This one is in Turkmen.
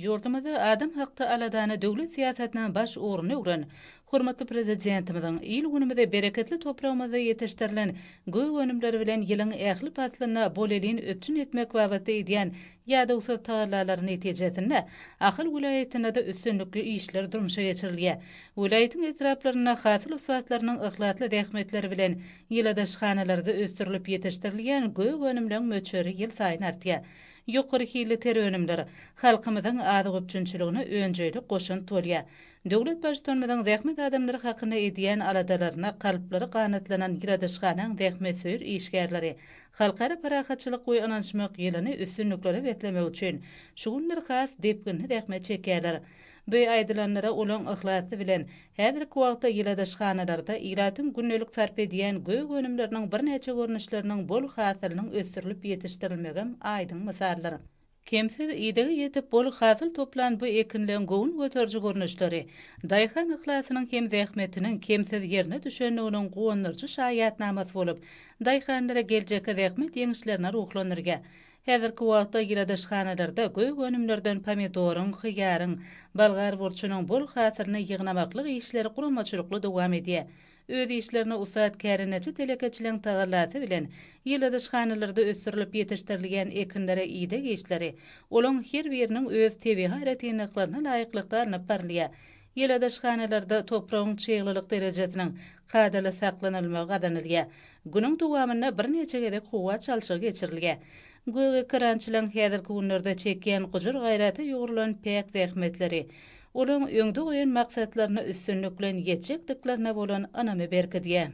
Yurdumyzda adam hakky aladany döwlet siýasatynyň baş uruny öwren, hormatly prezidentimiziň il günümizde bereketli toprağymyzda ýeteşdirilen göý önümleri bilen ýylyň ähli patlyna bolelin öpçün etmek babatda edýän ýa-da taýlarlaryň netijesinde Akyl vilayetinde de üstünlikli işler durmuşa geçirilýär. Vilayetin etraplaryna hasyl usatlarynyň ıhlatly dähmetleri bilen ýyladaşhanalarda ösdürilip ýeteşdirilýän göý önümleriň möçeri ýyl saýyn artýar. Ýokary hili ter önümleri halkymyzyň adyg öpçünçiligine öňjeýlik goşun tolýar. Döwlet başdanmadan zähmet adamlary hakyna edýän aladalaryna kalplary ganatlanan ýyladaşhanaň zähmet söýür işgärleri halkara parahatçylyk we ananşmak ýylyny üstünlikleri betlemek üçin şu günler has depginni zähmet çekýärler. Bu aýdylanlara olan ihlasy bilen häzirki wagtda ýyladaşhanalarda ýyratym günnelik sarp edýän göý önümleriniň bir neçe görnüşleriniň bol hasylynyň ösdürilip ýetişdirilmegem aýdyň mysallar. Kemsiz ýetigi ýetip bol hasyl toplan bu ekinlen gowun göterji görnüşleri, daýhan ihlasynyň hem zähmetiniň kemsiz ýerine düşenliginiň gowunyrjy şaýatnamasy bolup, daýhanlara geljekde zähmet ýeňişlerine ruhlanyrga. Häzirki wagtda ýyladaşhanalarda göý önümlerden pomidoryň, hyýaryň, balgar burçunyň bol hasylyny ýygnamaklyk işleri guramaçylykly dowam edýär. Öz işlerine usat kärineçi telekeçiliň tagallasy bilen ýyladaşhanalarda ösdürilip ýetişdirilýän ekinlere ýyda geçleri, olaň her biriniň öz tebigy haýratynlyklaryna laýyklykda alınıp barylýar. Ýyladaşhanalarda toprağyň çeýlilik derejesiniň kadala saklanylmagy gadanylýar. Günüň dowamyna bir neçe gezek howa çalşygy geçirilýär. Göýe kirançylaň häzirki günlerde çekýän gujur gaýraty ýugurulan pek zähmetleri, olaň öňde goýan maksatlaryna üstünlik bilen ýetjekdiklerine bolan anamy berkidýär.